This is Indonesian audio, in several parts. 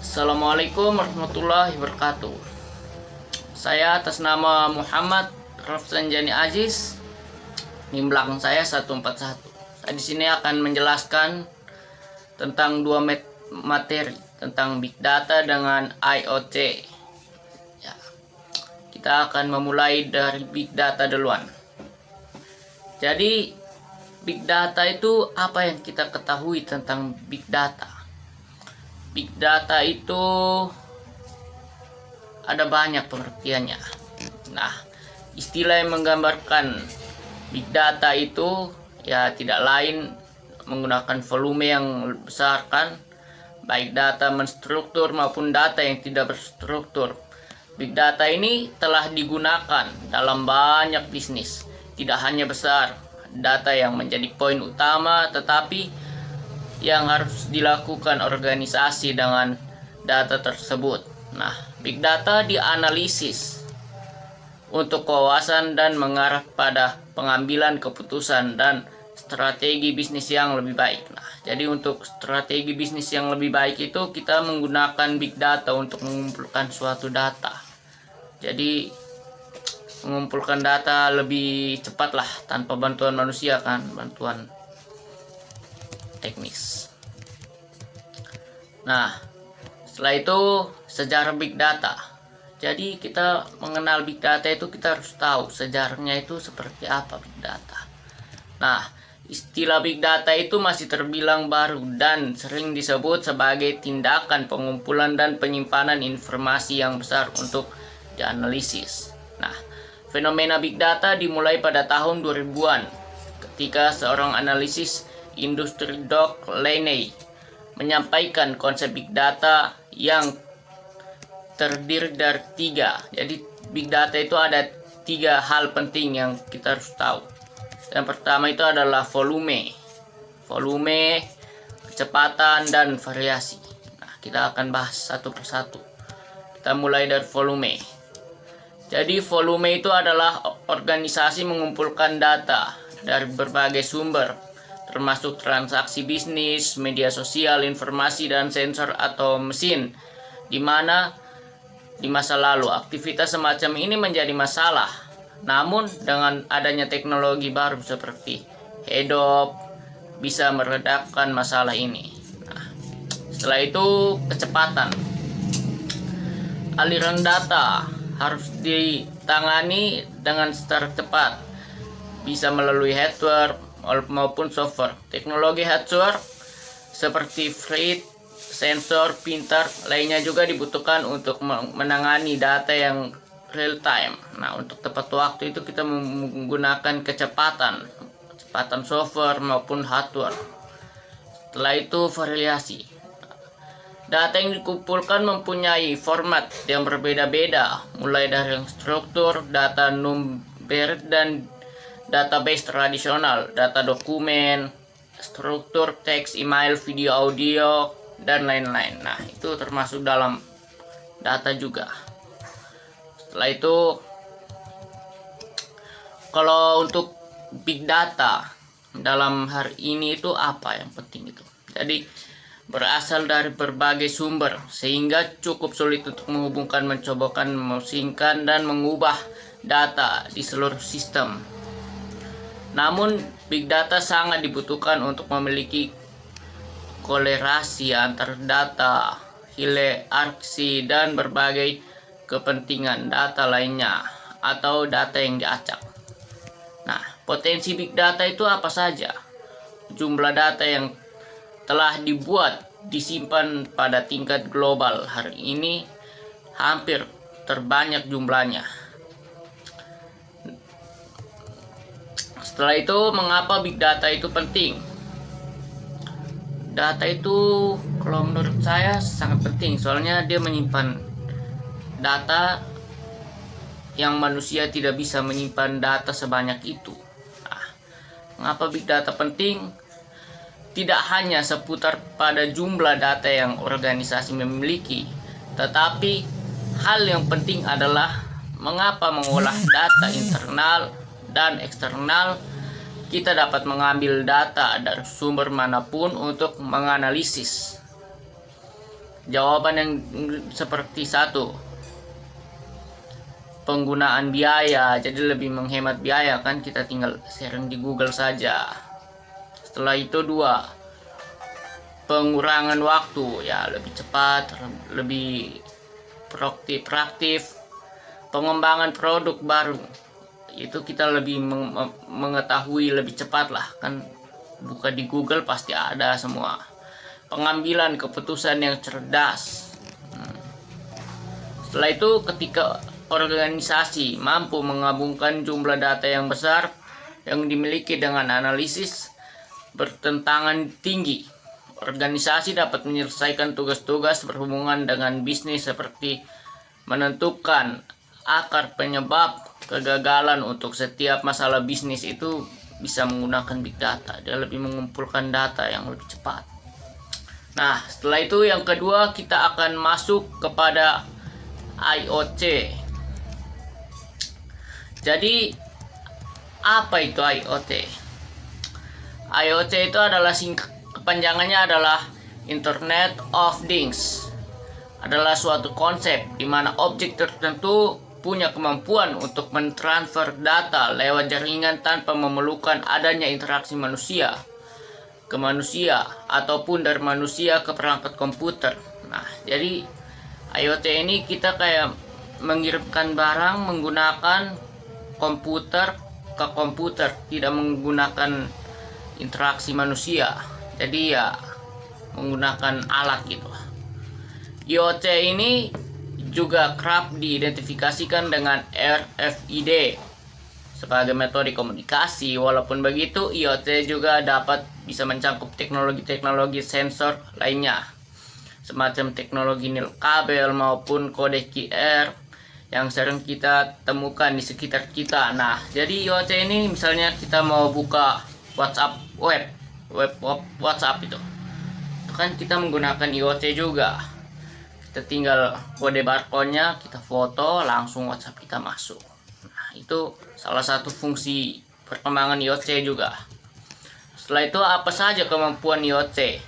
Assalamualaikum warahmatullahi wabarakatuh. Saya atas nama Muhammad Rafsanjani Aziz. Ini belakang saya 141. Saya di sini akan menjelaskan tentang dua materi tentang Big Data dengan IoT. Ya, kita akan memulai dari Big Data duluan. Jadi Big Data itu apa yang kita ketahui tentang Big Data? Big Data itu ada banyak pengertiannya. Nah, istilah yang menggambarkan Big Data itu ya tidak lain menggunakan volume yang besar kan, baik data menstruktur maupun data yang tidak berstruktur. Big Data ini telah digunakan dalam banyak bisnis, tidak hanya besar data yang menjadi poin utama, tetapi yang harus dilakukan organisasi dengan data tersebut. Nah, Big Data dianalisis untuk kewawasan dan mengarah pada pengambilan keputusan dan strategi bisnis yang lebih baik. Nah, jadi untuk strategi bisnis yang lebih baik itu kita menggunakan Big Data untuk mengumpulkan suatu data. Jadi mengumpulkan data lebih cepat lah tanpa bantuan manusia kan, bantuan teknis. Nah, setelah itu sejarah Big Data. Jadi kita mengenal Big Data itu kita harus tahu sejarahnya itu seperti apa Big Data. Nah, istilah Big Data itu masih terbilang baru dan sering disebut sebagai tindakan pengumpulan dan penyimpanan informasi yang besar untuk dianalisis. Nah, fenomena Big Data dimulai pada tahun 2000-an ketika seorang analisis industri Doug Laney menyampaikan konsep Big Data yang terdiri dari tiga. Jadi Big Data itu ada tiga hal penting yang kita harus tahu. Yang pertama itu adalah volume, kecepatan, dan variasi. Nah, kita akan bahas satu persatu. Kita mulai dari volume. Jadi volume itu adalah organisasi mengumpulkan data dari berbagai sumber, termasuk transaksi bisnis, media sosial, informasi, dan sensor atau mesin, di mana di masa lalu aktivitas semacam ini menjadi masalah. Namun dengan adanya teknologi baru seperti Hadoop bisa meredakan masalah ini. Nah, setelah itu kecepatan. Aliran data harus ditangani dengan secara cepat, bisa melalui hardware maupun software. Teknologi hardware seperti freight, sensor pintar lainnya juga dibutuhkan untuk menangani data yang real time. Nah, untuk tepat waktu itu kita menggunakan kecepatan software maupun hardware. Setelah itu variasi. Data yang dikumpulkan mempunyai format yang berbeda-beda, mulai dari yang struktur, data numeric, dan database tradisional, data dokumen, struktur teks, email, video, audio, dan lain-lain. Nah, itu termasuk dalam data juga. Setelah itu, kalau untuk Big Data dalam hari ini itu apa yang penting itu? Jadi berasal dari berbagai sumber sehingga cukup sulit untuk menghubungkan, mencobakan, memusingkan, dan mengubah data di seluruh sistem. Namun, Big Data sangat dibutuhkan untuk memiliki kolerasi antar data, hierarki, dan berbagai kepentingan data lainnya atau data yang diacak. Nah, potensi Big Data itu apa saja? Jumlah data yang telah dibuat disimpan pada tingkat global hari ini hampir terbanyak jumlahnya. Setelah itu, mengapa Big Data itu penting? Data itu kalau menurut saya sangat penting, soalnya dia menyimpan data yang manusia tidak bisa menyimpan data sebanyak itu. Nah, mengapa Big Data penting? Tidak hanya seputar pada jumlah data yang organisasi memiliki, tetapi hal yang penting adalah mengapa mengolah data internal dan eksternal. Kita dapat mengambil data dari sumber manapun untuk menganalisis. jawaban yang seperti satu, penggunaan biaya, jadi lebih menghemat biaya kan, kita tinggal sharing di Google saja. Setelah itu dua, pengurangan waktu, ya lebih cepat, lebih praktif. Pengembangan produk baru, itu kita lebih mengetahui lebih cepat lah kan, buka di Google pasti ada semua. Pengambilan keputusan yang cerdas. Setelah itu, ketika organisasi mampu menggabungkan jumlah data yang besar yang dimiliki dengan analisis bertentangan tinggi, organisasi dapat menyelesaikan tugas-tugas berhubungan dengan bisnis seperti menentukan akar penyebab kegagalan untuk setiap masalah bisnis. Itu bisa menggunakan big data, dia lebih mengumpulkan data yang lebih cepat. Nah, setelah itu yang kedua, kita akan masuk kepada IoT. Jadi apa itu IoT? IoT itu adalah kepanjangannya adalah Internet of Things. Adalah suatu konsep di mana objek tertentu punya kemampuan untuk mentransfer data lewat jaringan tanpa memerlukan adanya interaksi manusia ke manusia ataupun dari manusia ke perangkat komputer. Nah, jadi IoT ini kita kayak mengirimkan barang menggunakan komputer ke komputer, tidak menggunakan interaksi manusia. Jadi ya menggunakan alat gitu. IoT ini juga kerap diidentifikasikan dengan RFID sebagai metode komunikasi. Walaupun begitu, IoT juga bisa mencangkup teknologi-teknologi sensor lainnya, semacam teknologi nirkabel maupun kode QR yang sering kita temukan di sekitar kita. Nah, jadi IoT ini misalnya kita mau buka WhatsApp web WhatsApp itu kan kita menggunakan IoT juga. Kita tinggal kode barcode-nya, kita foto, langsung WhatsApp kita masuk. Nah, itu salah satu fungsi perkembangan IoT juga. Setelah itu, apa saja kemampuan IoT?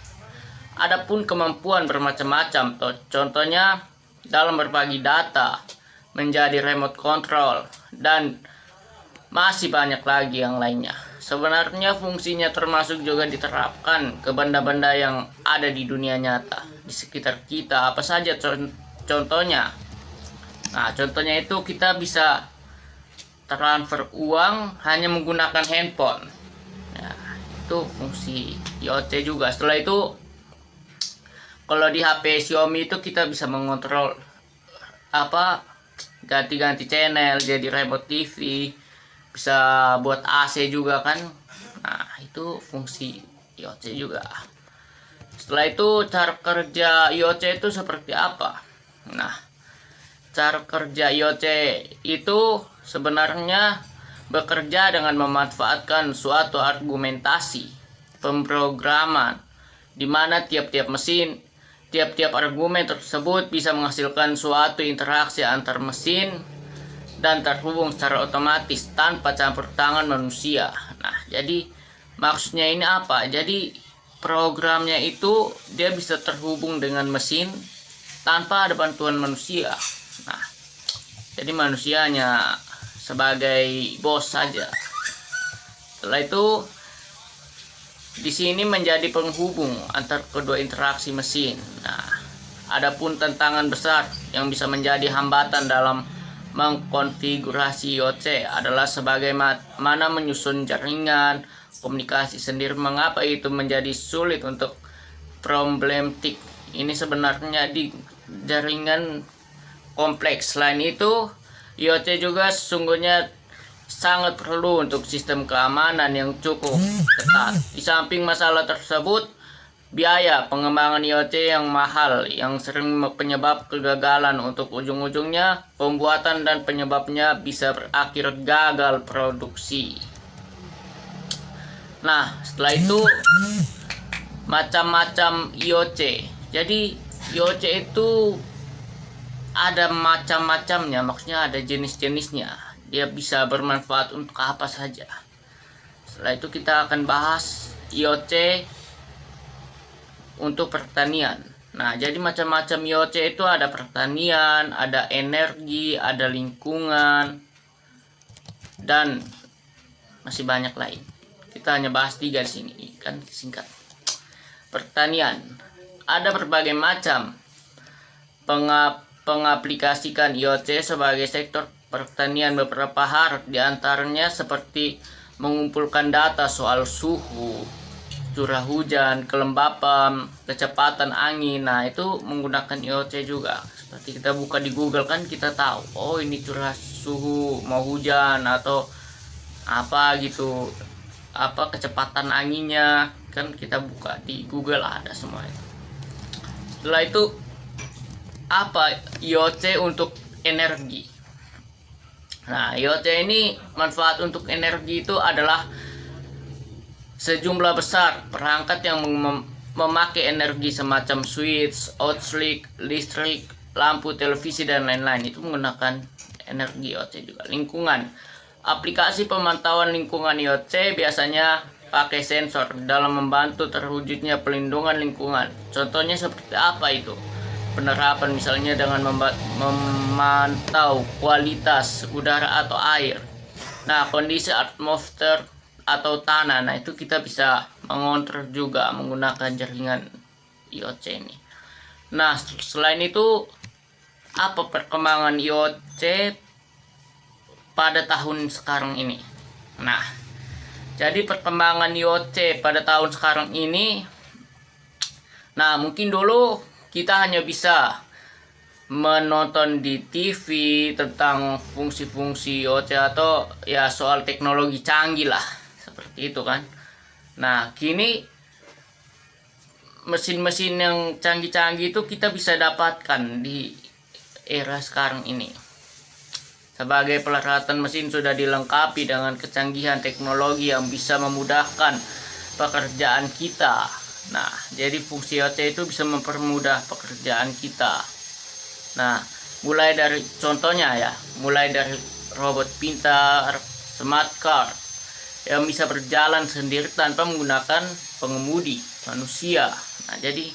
Adapun kemampuan bermacam-macam. Contohnya dalam berbagi data, menjadi remote control, dan masih banyak lagi yang lainnya. Sebenarnya fungsinya termasuk juga diterapkan ke benda-benda yang ada di dunia nyata, di sekitar kita. Apa saja contohnya? Nah, contohnya itu kita bisa transfer uang hanya menggunakan handphone. Ya, itu fungsi IoT juga. Setelah itu, kalau di HP Xiaomi itu kita bisa mengontrol ganti-ganti channel, jadi remote TV, bisa buat AC juga kan. Nah, itu fungsi IoT juga. Setelah itu, cara kerja IoT itu seperti apa? Nah, cara kerja IoT itu sebenarnya bekerja dengan memanfaatkan suatu argumentasi pemrograman di mana tiap-tiap argumen tersebut bisa menghasilkan suatu interaksi antar mesin dan terhubung secara otomatis tanpa campur tangan manusia. Nah, jadi maksudnya ini apa? Jadi programnya itu dia bisa terhubung dengan mesin tanpa ada bantuan manusia. Nah, jadi manusia hanya sebagai bos saja. Setelah itu, di sini menjadi penghubung antar kedua interaksi mesin. Nah, adapun tantangan besar yang bisa menjadi hambatan dalam mengkonfigurasi IoT adalah sebagaimana menyusun jaringan komunikasi sendiri. Mengapa itu menjadi sulit untuk problematik? Ini sebenarnya di jaringan kompleks. Selain itu, IoT juga sesungguhnya sangat perlu untuk sistem keamanan yang cukup ketat. Di samping masalah tersebut, biaya pengembangan IoT yang mahal yang sering penyebab kegagalan untuk ujung-ujungnya pembuatan dan penyebabnya bisa berakhir gagal produksi. Nah, setelah itu macam-macam IoT. Jadi IoT itu ada macam-macamnya, maksudnya ada jenis-jenisnya. Dia bisa bermanfaat untuk apa saja. Setelah itu kita akan bahas IoT untuk pertanian. Nah, jadi macam-macam IoT itu ada pertanian, ada energi, ada lingkungan, dan masih banyak lain. Kita hanya bahas 3 di sini, kan singkat. Pertanian, ada berbagai macam pengaplikasikan IoT sebagai sektor pertanian. Beberapa hal diantaranya seperti mengumpulkan data soal suhu, curah hujan, kelembapan, kecepatan angin. Nah, itu menggunakan IoT juga. Seperti kita buka di Google kan kita tahu, oh ini curah suhu mau hujan atau apa gitu, apa kecepatan anginnya, kan kita buka di Google ada semua itu. Setelah itu apa IoT untuk energi. Nah, IoT ini manfaat untuk energi itu adalah sejumlah besar perangkat yang memakai energi semacam switch, outlet, listrik, lampu, televisi, dan lain-lain. Itu menggunakan energi IoT juga. Lingkungan, aplikasi pemantauan lingkungan IoT biasanya pakai sensor dalam membantu terwujudnya pelindungan lingkungan. Contohnya seperti apa itu? Penerapan misalnya dengan memantau kualitas udara atau air. Nah, kondisi atmosfer atau tanah. Nah, itu kita bisa mengontrol juga menggunakan jaringan IoT ini. Nah, selain itu apa perkembangan IoT pada tahun sekarang ini? Nah, jadi perkembangan IoT pada tahun sekarang ini, nah mungkin dulu kita hanya bisa menonton di TV tentang fungsi-fungsi IoT atau ya soal teknologi canggih lah, seperti itu kan. Nah, kini mesin-mesin yang canggih-canggih itu kita bisa dapatkan di era sekarang ini. Sebagai peralatan mesin sudah dilengkapi dengan kecanggihan teknologi yang bisa memudahkan pekerjaan kita. Nah, jadi fungsi IoT itu bisa mempermudah pekerjaan kita. Nah, mulai dari contohnya ya, mulai dari robot pintar, smart car yang bisa berjalan sendiri tanpa menggunakan pengemudi manusia. Nah, jadi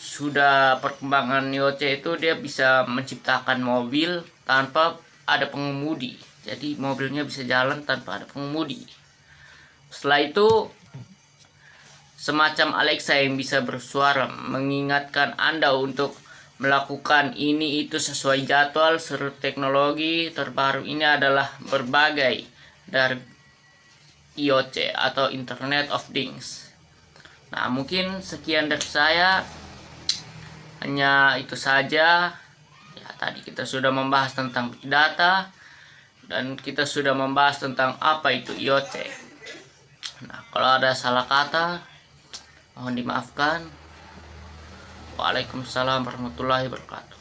sudah perkembangan IoT itu dia bisa menciptakan mobil tanpa ada pengemudi. Jadi mobilnya bisa jalan tanpa ada pengemudi. Setelah itu semacam Alexa yang bisa bersuara mengingatkan Anda untuk melakukan ini itu sesuai jadwal. Seluruh teknologi terbaru ini adalah berbagai dari IoT atau Internet of Things. Nah, mungkin sekian dari saya. Hanya itu saja. Ya, tadi kita sudah membahas tentang big data dan kita sudah membahas tentang apa itu IoT. Nah, kalau ada salah kata mohon dimaafkan. Waalaikumsalam warahmatullahi wabarakatuh.